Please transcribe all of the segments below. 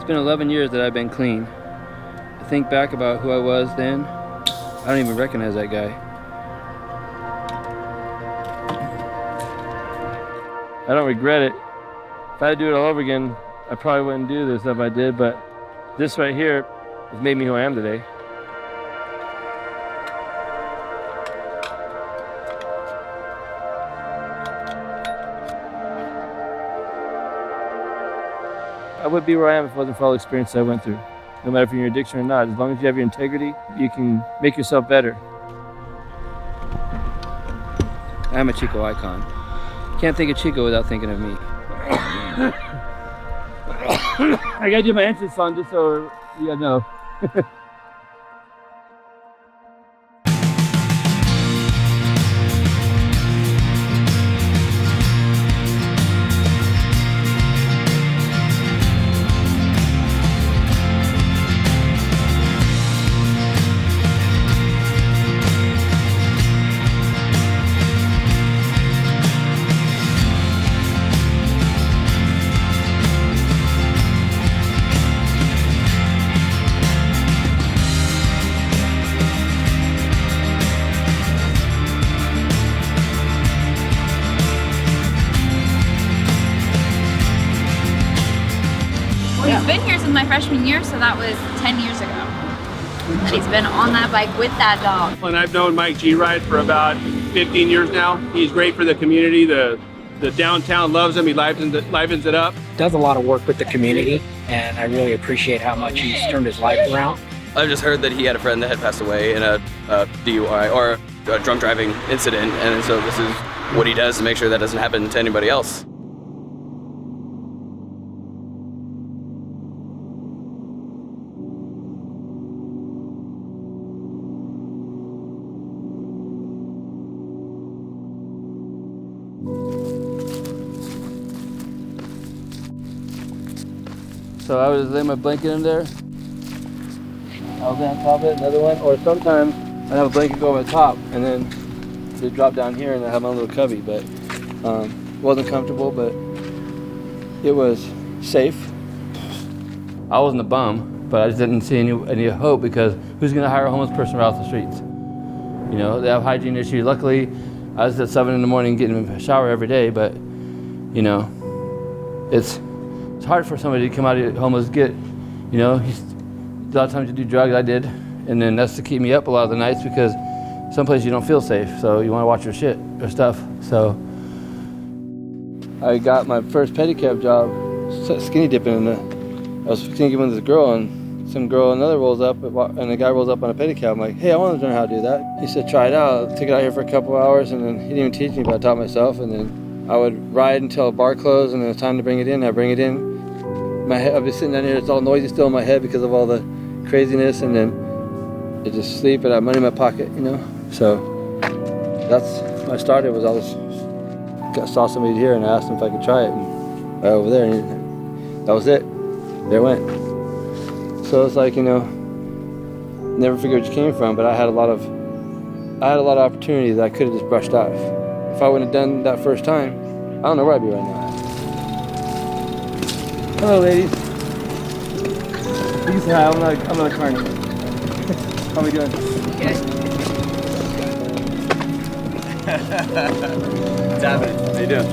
been 11 years that I've been clean. I think back about who I was then, I don't even recognize that guy. I don't regret it. If I had to do it all over again, I probably wouldn't do the stuff I did, but this right here has made me who I am today. I would be where I am if it wasn't for all the experiences I went through. No matter if you're in addiction or not, as long as you have your integrity, you can make yourself better. I'm a Chico icon. Can't think of Chico without thinking of me. I gotta do my entrance song just so you guys know. He's been here since my freshman year, so that was 10 years ago. And he's been on that bike with that dog. And I've known Mike G ride for about 15 years now. He's great for the community. The downtown loves him. He livens it up. Does a lot of work with the community, and I really appreciate how much he's turned his life around. I've just heard that he had a friend that had passed away in a DUI or a drunk driving incident, and so this is what he does to make sure that doesn't happen to anybody else. So I would lay my blanket in there. I was on top of it, another one. Or sometimes I'd have a blanket go over the top and then it'd drop down here and I have my little cubby. But wasn't comfortable, but it was safe. I wasn't a bum, but I just didn't see any hope because who's gonna hire a homeless person right off the streets? You know, they have hygiene issues. Luckily, I was at 7 in the morning getting a shower every day, but you know, it's hard for somebody to come out of homeless, a lot of times you do drugs, I did, and then that's to keep me up a lot of the nights because someplace you don't feel safe, so you want to watch your shit or stuff. So I got my first pedicab job skinny dipping, I was skinny dipping with this girl, and another rolls up, and the guy rolls up on a pedicab. I'm like, hey, I want to learn how to do that. He said, try it out. I took it out here for a couple hours, and then he didn't even teach me, but I taught myself, and then I would ride until a bar closed, and then it's time to bring it in. I bring it in. My head, I've been sitting down here, it's all noisy still in my head because of all the craziness, and then I just sleep and I have money in my pocket, you know? So that's when I started. Saw somebody here and I asked them if I could try it, and right over there, and that was it. There it went. So it's like, you know, never figured where you came from, but I had a lot of opportunities that I could have just brushed off. If I wouldn't have done that first time, I don't know where I'd be right now. Hello, ladies. You can say hi. I'm not a carny. How are we doing? Good. What's happening? How you doing?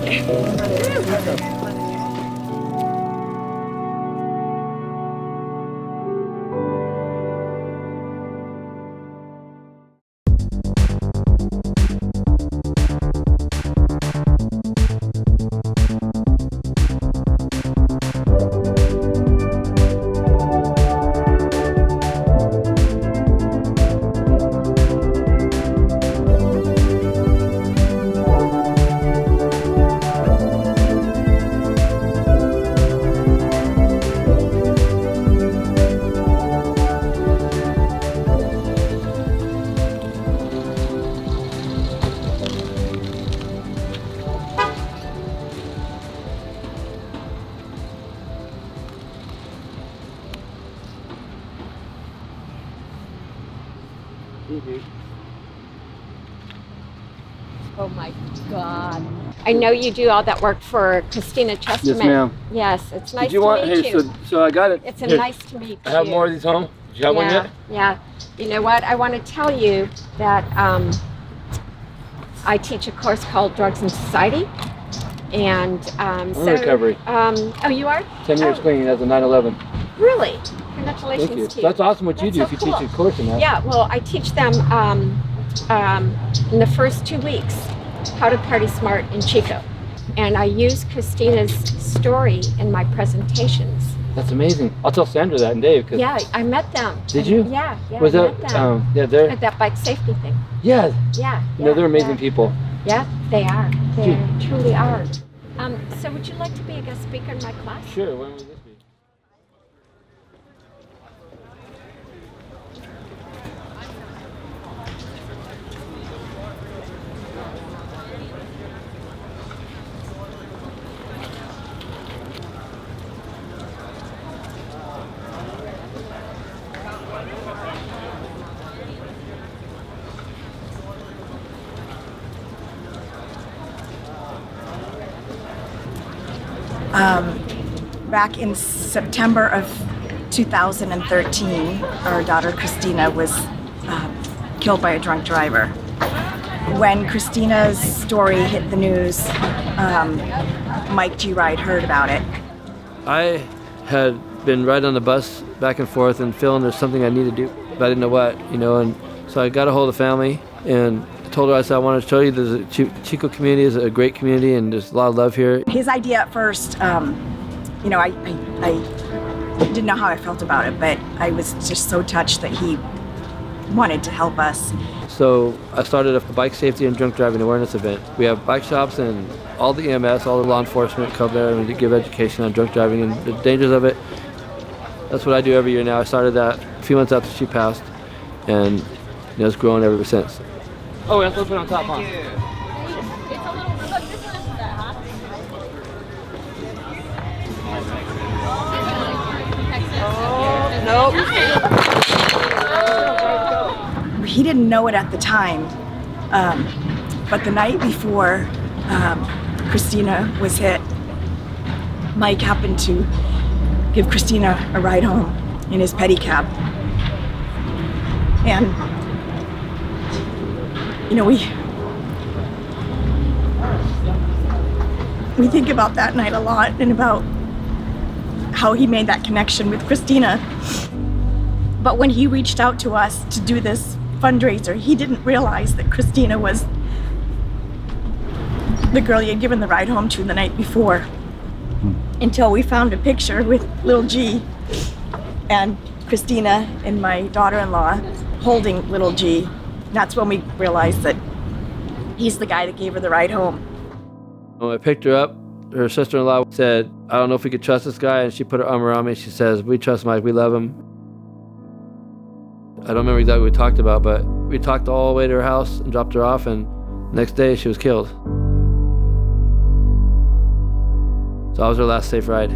Oh my my God. I know you do all that work for Christina Chesterman. Yes, ma'am. Yes, it's nice Did you to want? meet Hey, you. so I got it. It's Here. nice to meet you. I have more of these home. Did you have one yet? Yeah. You know what? I want to tell you that I teach a course called Drugs and Society. And I'm in recovery. Oh, you are? 10 years clean as a 9/11. Really? Congratulations Thank you. to you. That's awesome what you That's do so if you cool. teach a course in that. Yeah, well, I teach them in the first 2 weeks how to party smart in Chico. And I use Christina's story in my presentations. That's amazing. I'll tell Sandra that and Dave. Cause Yeah, I met them. Did you? Yeah, Was I that? met them. Yeah, they're. At that bike safety thing. Yeah. Yeah. You know, they're amazing people. Yeah, they are. They truly are. So would you like to be a guest speaker in my class? Sure. When will this be? Back in September of 2013, our daughter Christina was killed by a drunk driver. When Christina's story hit the news, Mike G. Ride heard about it. I had been riding on the bus back and forth and feeling there's something I need to do, but I didn't know what, you know, and so I got a hold of the family and told her, I said, I want to show you the Chico community is a great community and there's a lot of love here. His idea at first, you know, I didn't know how I felt about it, but I was just so touched that he wanted to help us. So I started a bike safety and drunk driving awareness event. We have bike shops and all the EMS, all the law enforcement come there and give education on drunk driving and the dangers of it. That's what I do every year now. I started that a few months after she passed, and you know, it's grown ever since. Oh, that's open on top, huh? Nope. He didn't know it at the time, but the night before Christina was hit, Mike happened to give Christina a ride home in his pedicab. And, you know, we think about that night a lot and about how he made that connection with Christina. But when he reached out to us to do this fundraiser, he didn't realize that Christina was the girl he had given the ride home to the night before. Until we found a picture with Lil G and Christina and my daughter-in-law holding Lil G. That's when we realized that he's the guy that gave her the ride home. When I picked her up, her sister-in-law said, I don't know if we could trust this guy, and she put her arm around me. She says, we trust Mike, we love him. I don't remember exactly what we talked about, but we talked all the way to her house and dropped her off, and next day she was killed. So I was her last safe ride.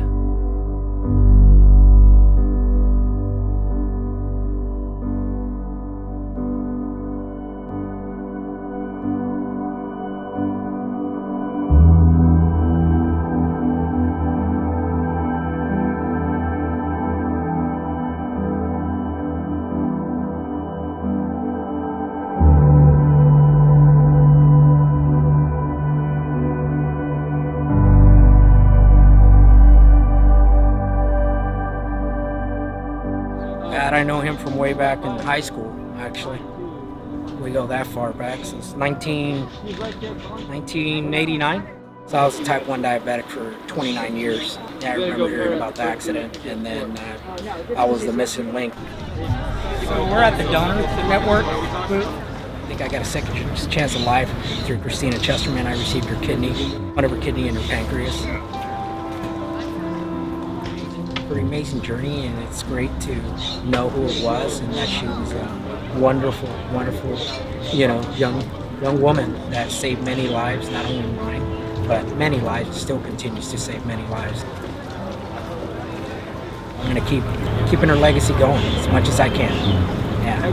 I know him from way back in high school, actually. We go that far back, since 1989. So I was a type 1 diabetic for 29 years. Yeah, I remember hearing about the accident, and then I was the missing link. So we're at the Donor Network booth. I think I got a second chance of life through Christina Chesterman. I received her kidney, one of her kidney and her pancreas. Pretty amazing journey, and it's great to know who it was and that she was a wonderful, wonderful, you know, young woman that saved many lives, not only mine, but many lives, still continues to save many lives. I'm gonna keep keeping her legacy going as much as I can. Yeah.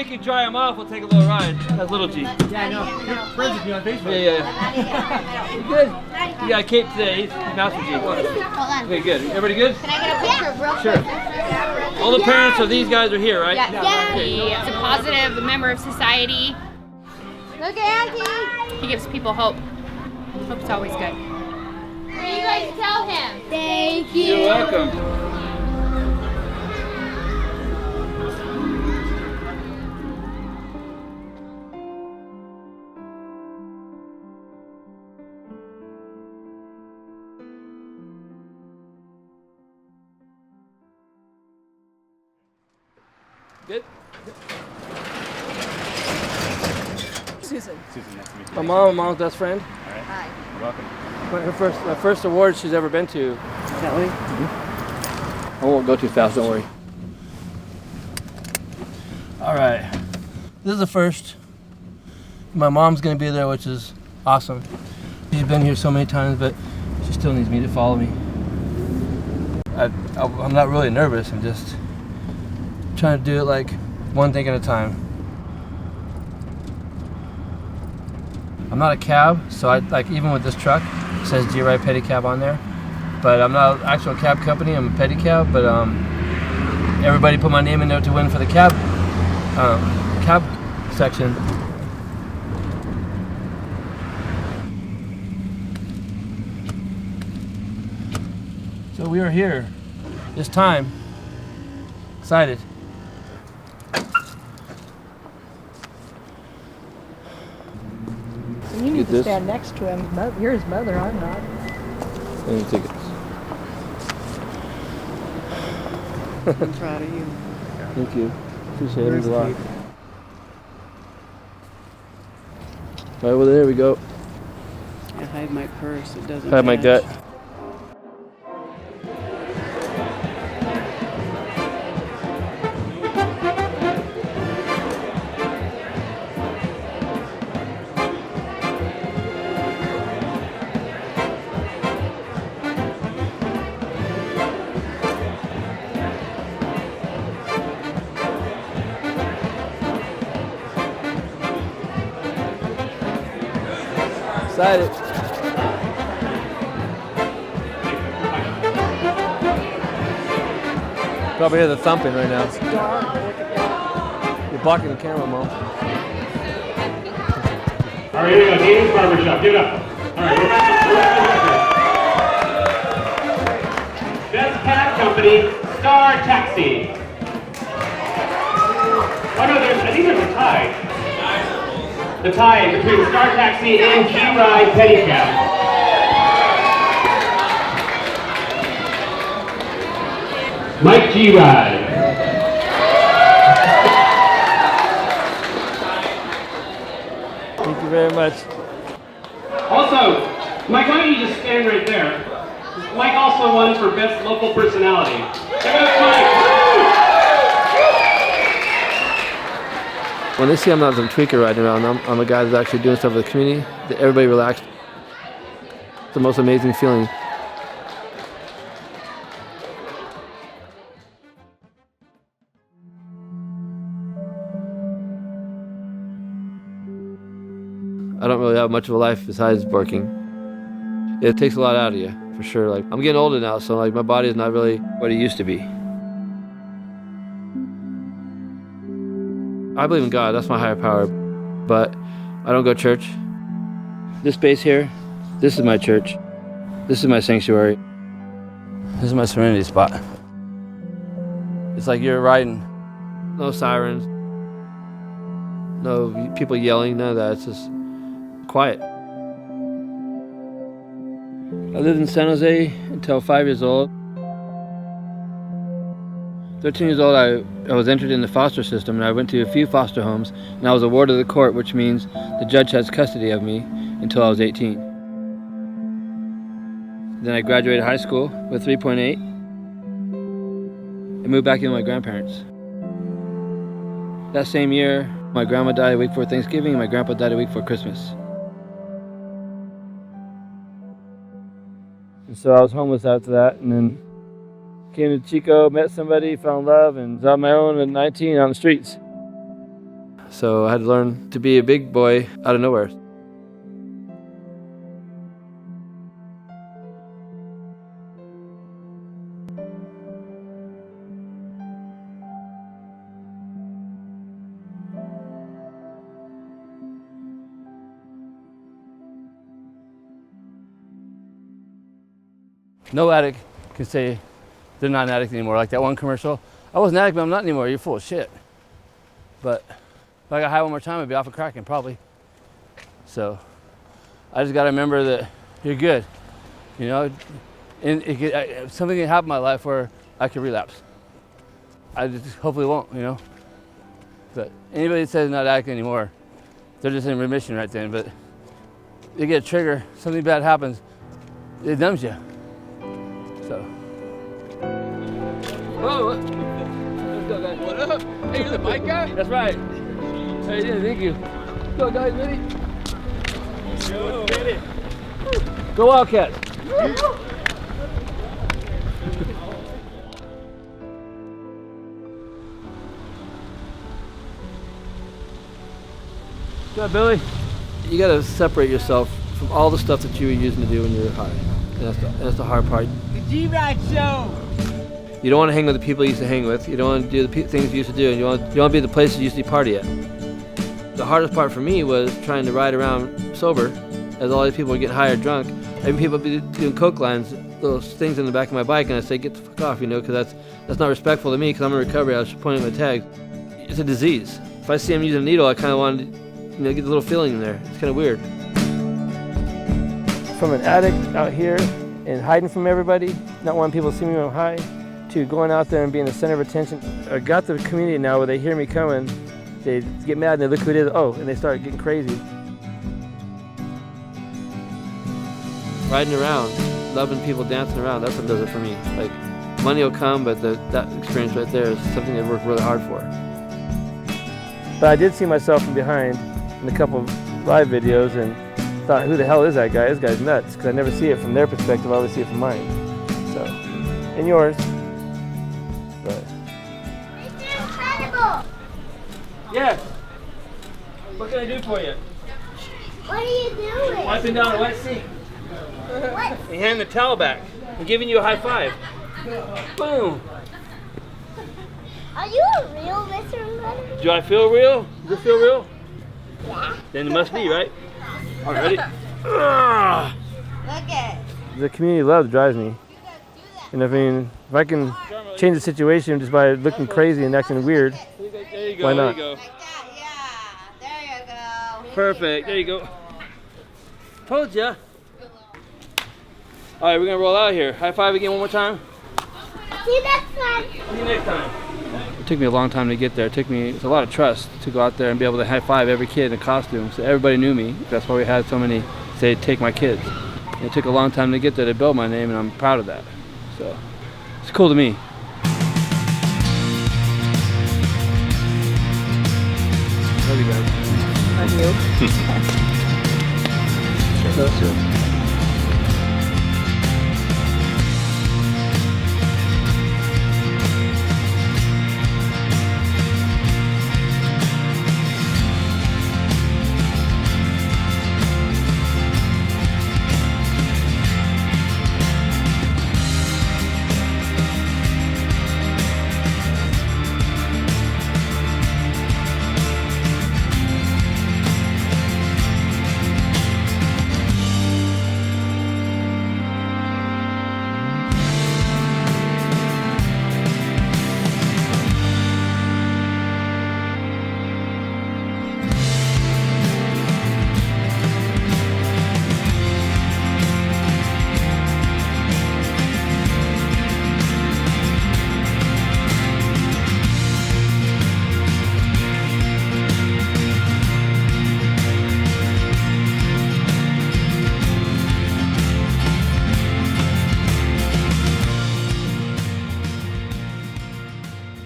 make you dry them off, we'll take a little ride. That's Lil G. Yeah, I know. You're friends with me on Facebook. Yeah. You good? You got a cape today. He's Master G. Hold on. Okay, good. Everybody good? Can I get a picture real Sure. quick? All the parents of these guys are here, right? Yeah. He's a positive member of society. Look at Auntie. He gives people hope. Hope it's always good. What do you guys tell him? Thank you. You're welcome. Good. Susan. Susan, nice to meet you. My mom's best friend. All right. Hi. You're welcome. My first award she's ever been to. Kelly. I won't go too fast, don't worry. All right. This is the first. My mom's gonna be there, which is awesome. She's been here so many times, but she still needs me to follow me. I'm not really nervous. I'm just trying to do it like one thing at a time. I'm not a cab, so I like even with this truck, it says G-Ride Pedicab on there. But I'm not an actual cab company, I'm a pedicab, but everybody put my name in there to win for the cab section. So we are here this time. Excited. You need Get to this. stand next to him. You're his mother, I'm not. Any tickets? I'm proud of you. Thank you. Appreciate it a lot. Right, well, there we go. I hide my purse. It doesn't. Hide my match. gut. Excited. Probably hear the thumping right now. You're blocking the camera, Mom. All right, here we go. David's Barbershop. Give it up. All right, we're back. Best cab company, Star Taxi. Oh no, I think there's a tie. The tie between Star Taxi and G-Ride Pedicab. Mike G-Ride. Thank you very much. Also, Mike, why don't you just stand right there? Mike also won for Best Local Personality. Give it up, Mike! When they see I'm not some tweaker riding around, I'm a guy that's actually doing stuff for the community, that everybody relaxed. It's the most amazing feeling. I don't really have much of a life besides working. It takes a lot out of you, for sure. Like, I'm getting older now, so like my body is not really what it used to be. I believe in God, that's my higher power, but I don't go to church. This space here, this is my church. This is my sanctuary. This is my serenity spot. It's like you're riding, no sirens, no people yelling, none of that, it's just quiet. I lived in San Jose until 5 years old. 13 years old, I was entered in the foster system, and I went to a few foster homes, and I was a ward of the court, which means the judge has custody of me until I was 18. Then I graduated high school with 3.8 and moved back in with my grandparents. That same year, my grandma died a week before Thanksgiving, and my grandpa died a week before Christmas. And so I was homeless after that, and then came to Chico, met somebody, fell in love, and was on my own at 19 on the streets. So I had to learn to be a big boy out of nowhere. No addict can say they're not an addict anymore. Like that one commercial, I was an addict, but I'm not anymore. You're full of shit. But if I got high one more time, I'd be off of cracking, probably. So I just got to remember that you're good. You know, and something can happen in my life where I could relapse. I just hopefully won't, you know. But anybody that says they're not acting anymore, they're just in remission right then. But you get a trigger, something bad happens, it numbs you. So. Whoa, let's go, guys. What up? Hey, you're the bike guy? That's right. Hey, yeah, thank you. Let's go, guys, ready? Go, get it. Go Wildcats. What's up, Billy? You gotta separate yourself from all the stuff that you were using to do when you were high. And that's the hard part. The G-Ride Show! You don't want to hang with the people you used to hang with. You don't want to do the things you used to do. And you want to be the places you used to party at. The hardest part for me was trying to ride around sober as all these people were getting high or drunk. Even people be doing coke lines, those things in the back of my bike, and I say, get the fuck off, you know, because that's not respectful to me because I'm in recovery. I was pointing at my tag. It's a disease. If I see them using a needle, I kind of want to, you know, get a little feeling in there. It's kind of weird. From an addict out here and hiding from everybody, not wanting people to see me when I'm high, to going out there and being the center of attention. I got the community now where they hear me coming, they get mad and they look who it is, oh, and they start getting crazy. Riding around, loving people dancing around, that's what does it for me. Like, money will come, but that experience right there is something I worked really hard for. But I did see myself from behind in a couple of live videos and thought, who the hell is that guy? This guy's nuts, because I never see it from their perspective, I always see it from mine. So, and yours. But. It's incredible! Yes! What can I do for you? What are you doing? Wiping down a wet seat. What? And handing the towel back. I'm giving you a high five. Boom! Are you a real Mr. Incredible? Do I feel real? Does it feel real? Yeah. Then it must be, right? All right, ready? Look at it. The community love drives me. And I mean, if I can change the situation just by looking crazy and acting weird, There you go, why not? there you go. Like that, yeah. There you go. Perfect, there you go. Told ya. All right, we're gonna roll out here. High five again one more time. See you next time. See you next time. It took me a long time to get there. It's a lot of trust to go out there and be able to high five every kid in a costume. So everybody knew me. That's why we had so many say, take my kids. And it took a long time to get there to build my name, and I'm proud of that. So it's cool to me. Love you guys. Love you. So,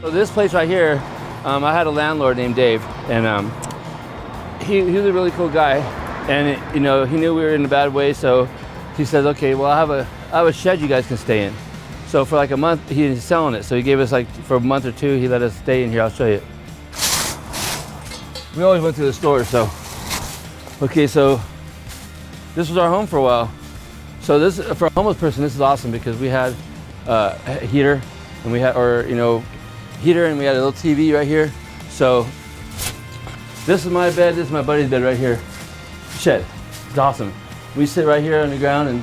So this place right here, I had a landlord named Dave, and he was a really cool guy, and he knew we were in a bad way, so he says, okay, well I have a shed you guys can stay in. So for like a month, he's selling it, so he gave us, like, for a month or two, he let us stay in here. I'll show you. we always went to the store. So, okay, so this was our home for a while. So this, for a homeless person, this is awesome because we had a heater, and we had, heater, and we had a little TV right here. So this is my bed, this is my buddy's bed right here. Shed, it's awesome. We sit right here on the ground and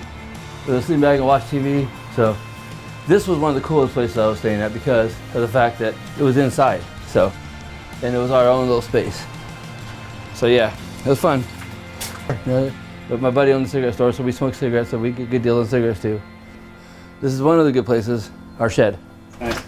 with a sleeping bag and watch TV. So this was one of the coolest places I was staying at because of the fact that it was inside. So, and it was our own little space. So yeah, it was fun. But my buddy owned the cigarette store, so we smoked cigarettes, so we get a good deal on cigarettes too. This is one of the good places, our shed. Nice.